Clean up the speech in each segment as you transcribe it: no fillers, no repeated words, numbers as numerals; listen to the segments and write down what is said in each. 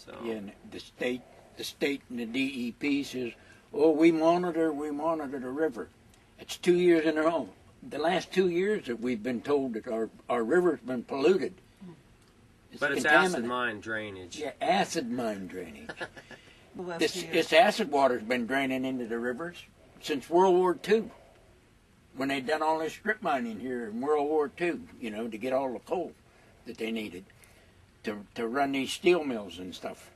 So Yeah, and the state and the DEP says, "Oh, we monitor the river." It's 2 years in a row. The last 2 years that we've been told that our river's been polluted. but it's acid mine drainage. Yeah, acid mine drainage. Well, This acid water's been draining into the rivers since World War II, when they done all this strip mining here in World War II, you know, to get all the coal that they needed to run these steel mills and stuff.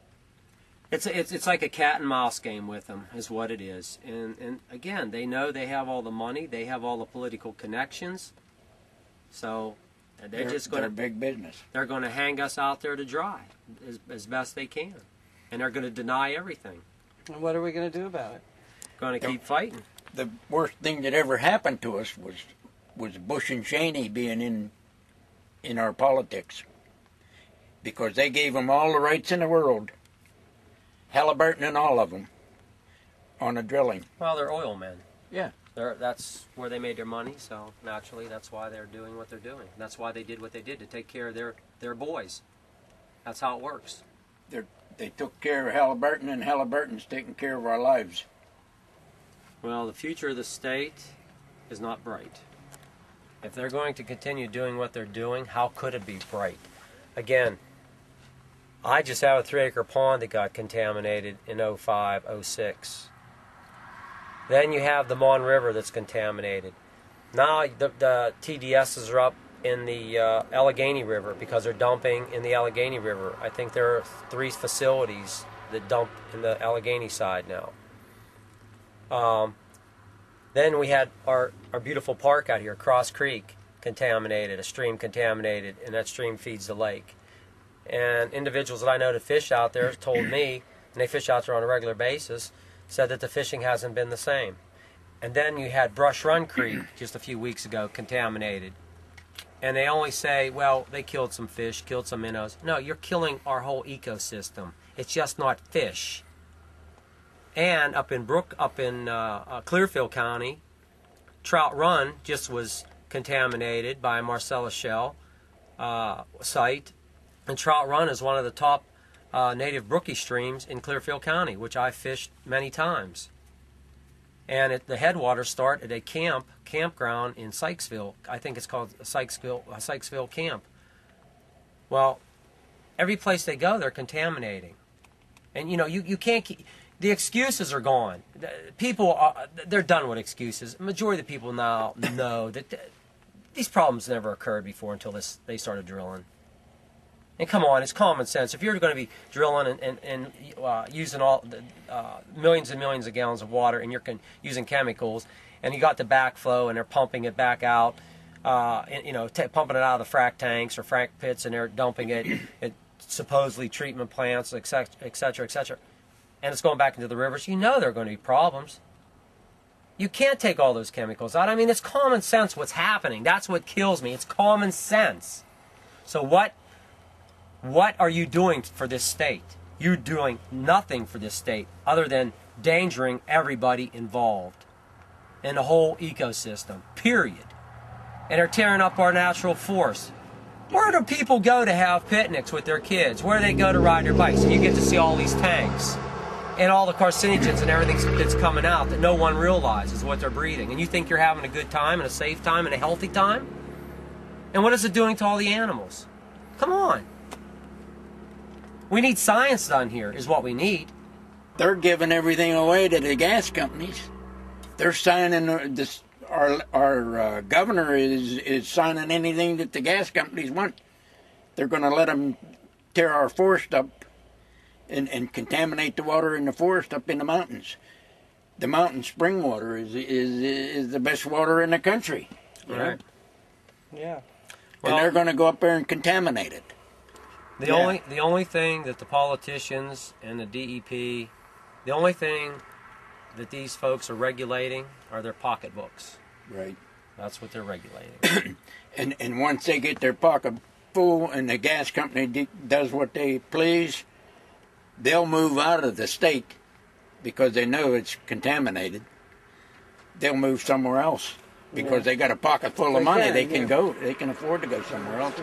It's like a cat and mouse game with them, is what it is. And again, they know they have all the money, they have all the political connections, so they're just going to big business. They're going to hang us out there to dry as best they can, and they're going to deny everything. And what are we going to do about it? Going to keep fighting. The worst thing that ever happened to us was Bush and Cheney being in our politics, because they gave them all the rights in the world. Halliburton and all of them on the drilling. Well, they're oil men. Yeah. That's where they made their money, so naturally that's why they're doing what they're doing. That's why they did what they did, to take care of their boys. That's how it works. They took care of Halliburton, and Halliburton's taking care of our lives. Well, the future of the state is not bright. If they're going to continue doing what they're doing, how could it be bright? Again, I just have a 3-acre pond that got contaminated in 05, 06. Then you have the Mon River that's contaminated. Now the TDSs are up in the Allegheny River because they're dumping in the Allegheny River. I think there are 3 facilities that dump in the Allegheny side now. Then we had our beautiful park out here, Cross Creek, contaminated, a stream contaminated, and that stream feeds the lake. And individuals that I know that fish out there told me, and they fish out there on a regular basis, said that the fishing hasn't been the same. And then you had Brush Run Creek just a few weeks ago contaminated. And they only say, well, they killed some fish, killed some minnows. No, you're killing our whole ecosystem. It's just not fish. And up in Clearfield County, Trout Run just was contaminated by a Marcellus shell site. And Trout Run is one of the top native brookie streams in Clearfield County, which I fished many times. And the headwaters start at a campground in Sykesville. I think it's called Sykesville Camp. Well, every place they go, they're contaminating. And you know, you can't keep... The excuses are gone. People they're done with excuses. The majority of the people now know that these problems never occurred before until they started drilling. And come on, it's common sense. If you're going to be drilling and using all millions and millions of gallons of water, and you're using chemicals, and you got the backflow, and they're pumping it back out, pumping it out of the frac tanks or frac pits, and they're dumping it at supposedly treatment plants, et cetera, et cetera, and it's going back into the rivers, you know there are going to be problems. You can't take all those chemicals out. I mean, it's common sense what's happening. That's what kills me. It's common sense. So what are you doing for this state? You're doing nothing for this state other than endangering everybody involved in the whole ecosystem, period. And they're tearing up our natural forest. Where do people go to have picnics with their kids? Where do they go to ride their bikes? And you get to see all these tanks and all the carcinogens and everything that's coming out that no one realizes what they're breathing. And you think you're having a good time and a safe time and a healthy time? And what is it doing to all the animals? Come on. We need science done here, is what we need. They're giving everything away to the gas companies. They're signing this. Our governor is signing anything that the gas companies want. They're going to let them tear our forest up and contaminate the water in the forest up in the mountains. The mountain spring water is the best water in the country. Right. Yeah. And they're going to go up there and contaminate it. The only thing that the politicians and the DEP, the only thing that these folks are regulating are their pocketbooks. Right. That's what they're regulating. and once they get their pocket full and the gas company does what they please, they'll move out of the state because they know it's contaminated. They'll move somewhere else because they got a pocket full of money. They can afford to go somewhere else.